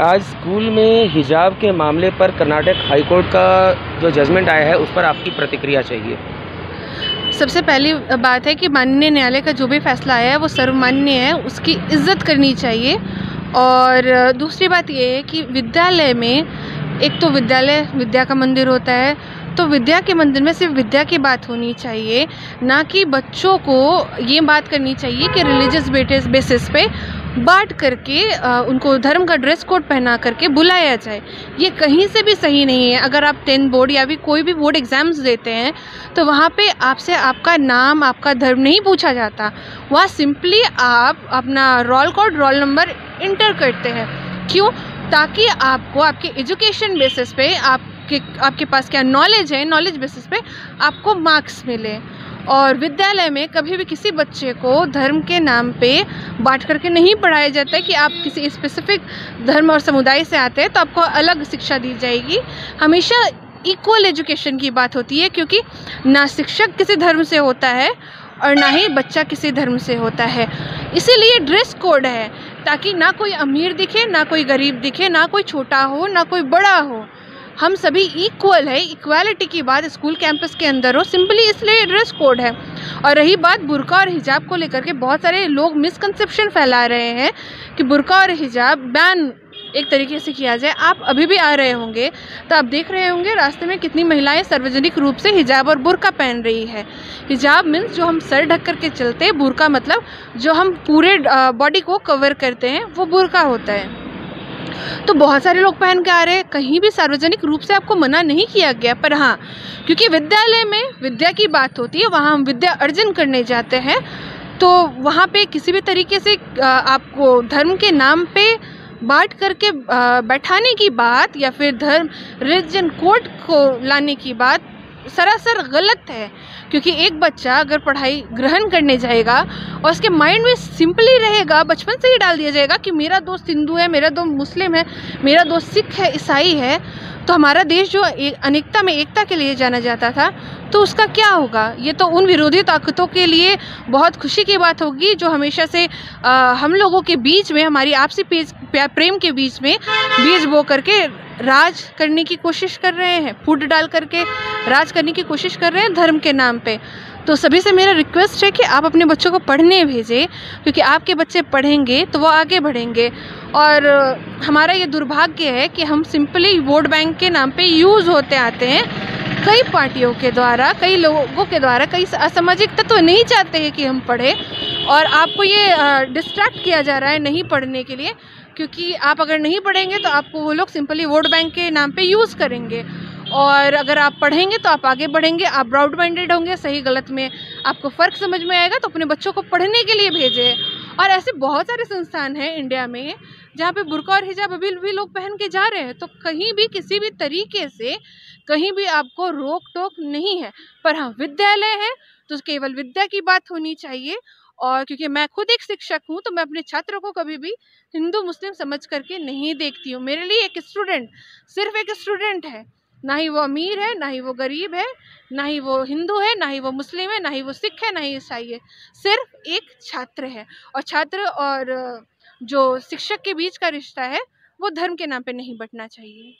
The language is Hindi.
आज स्कूल में हिजाब के मामले पर कर्नाटक हाई कोर्ट का जो जजमेंट आया है उस पर आपकी प्रतिक्रिया चाहिए। सबसे पहली बात है कि माननीय न्यायालय का जो भी फैसला आया है वो सर्वमान्य है, उसकी इज्जत करनी चाहिए। और दूसरी बात ये है कि विद्यालय में एक तो विद्यालय विद्या का मंदिर होता है, तो विद्या के मंदिर में सिर्फ विद्या की बात होनी चाहिए, ना कि बच्चों को ये बात करनी चाहिए कि रिलीजियस बेसिस पे बांट करके उनको धर्म का ड्रेस कोड पहना करके बुलाया जाए। ये कहीं से भी सही नहीं है। अगर आप 10 बोर्ड या भी कोई भी बोर्ड एग्ज़ाम्स देते हैं तो वहाँ पे आपसे आपका नाम, आपका धर्म नहीं पूछा जाता। वहाँ सिंपली आप अपना roll code, roll number inter करते हैं। क्यों? ताकि आपको आपके एजुकेशन बेसिस पे आपके पास क्या नॉलेज है, नॉलेज बेसिस पे आपको मार्क्स मिले। और विद्यालय में कभी भी किसी बच्चे को धर्म के नाम पे बांट करके नहीं पढ़ाया जाता है कि आप किसी स्पेसिफिक धर्म और समुदाय से आते हैं तो आपको अलग शिक्षा दी जाएगी। हमेशा इक्वल एजुकेशन की बात होती है, क्योंकि ना शिक्षक किसी धर्म से होता है और ना ही बच्चा किसी धर्म से होता है। इसीलिए ड्रेस कोड है, ताकि ना कोई अमीर दिखे, ना कोई गरीब दिखे, ना कोई छोटा हो, ना कोई बड़ा हो। हम सभी इक्वल है। इक्वालिटी की बात स्कूल कैंपस के अंदर हो, सिंपली इसलिए ड्रेस कोड है। और रही बात बुर्का और हिजाब को लेकर के, बहुत सारे लोग मिसकंसेप्शन फैला रहे हैं कि बुर्का और हिजाब बैन एक तरीके से किया जाए। आप अभी भी आ रहे होंगे तो आप देख रहे होंगे रास्ते में कितनी महिलाएं सार्वजनिक रूप से हिजाब और बुर्का पहन रही है। हिजाब मीन्स जो हम सर ढक करके चलते हैं, बुर्का मतलब जो हम पूरे बॉडी को कवर करते हैं, वो बुर्का होता है। तो बहुत सारे लोग पहन के आ रहे हैं, कहीं भी सार्वजनिक रूप से आपको मना नहीं किया गया। पर हाँ, क्योंकि विद्यालय में विद्या की बात होती है, वहाँ हम विद्या अर्जन करने जाते हैं, तो वहाँ पे किसी भी तरीके से आपको धर्म के नाम पे बांट करके बैठाने की बात या फिर धर्म रिलीजन कोड को लाने की बात सरासर गलत है। क्योंकि एक बच्चा अगर पढ़ाई ग्रहण करने जाएगा और उसके माइंड में सिंपली रहेगा, बचपन से ही डाल दिया जाएगा कि मेरा दोस्त हिंदू है, मेरा दोस्त मुस्लिम है, मेरा दोस्त सिख है, ईसाई है, तो हमारा देश जो अनेकता में एकता के लिए जाना जाता था, तो उसका क्या होगा? ये तो उन विरोधी ताकतों के लिए बहुत खुशी की बात होगी जो हमेशा से हम लोगों के बीच में, हमारी आपसी प्रेम के बीच में बीज बो करके राज करने की कोशिश कर रहे हैं, फूट डाल करके राज करने की कोशिश कर रहे हैं धर्म के नाम पे। तो सभी से मेरा रिक्वेस्ट है कि आप अपने बच्चों को पढ़ने भेजें, क्योंकि आपके बच्चे पढ़ेंगे तो वो आगे बढ़ेंगे। और हमारा ये दुर्भाग्य है कि हम सिंपली वोट बैंक के नाम पे यूज़ होते आते हैं कई पार्टियों के द्वारा, कई लोगों के द्वारा। कई असामाजिक तत्व नहीं चाहते हैं कि हम पढ़ें, और आपको ये डिस्ट्रैक्ट किया जा रहा है नहीं पढ़ने के लिए, क्योंकि आप अगर नहीं पढ़ेंगे तो आपको वो लोग सिंपली वोट बैंक के नाम पे यूज़ करेंगे। और अगर आप पढ़ेंगे तो आप आगे बढ़ेंगे, आप ब्रॉड माइंडेड होंगे, सही गलत में आपको फ़र्क समझ में आएगा, तो अपने बच्चों को पढ़ने के लिए भेजें। और ऐसे बहुत सारे संस्थान हैं इंडिया में जहाँ पे बुर्का और हिजाब अभी भी लोग पहन के जा रहे हैं, तो कहीं भी किसी भी तरीके से कहीं भी आपको रोक टोक नहीं है। पर हाँ, विद्यालय है तो केवल विद्या की बात होनी चाहिए। और क्योंकि मैं खुद एक शिक्षक हूँ, तो मैं अपने छात्रों को कभी भी हिंदू मुस्लिम समझ करके नहीं देखती हूँ। मेरे लिए एक स्टूडेंट सिर्फ एक स्टूडेंट है, ना ही वो अमीर है, ना ही वो गरीब है, ना ही वो हिंदू है, ना ही वो मुस्लिम है, ना ही वो सिख है, ना ही ईसाई है। सिर्फ एक छात्र है, और छात्र और जो शिक्षक के बीच का रिश्ता है वो धर्म के नाम पे नहीं बंटना चाहिए।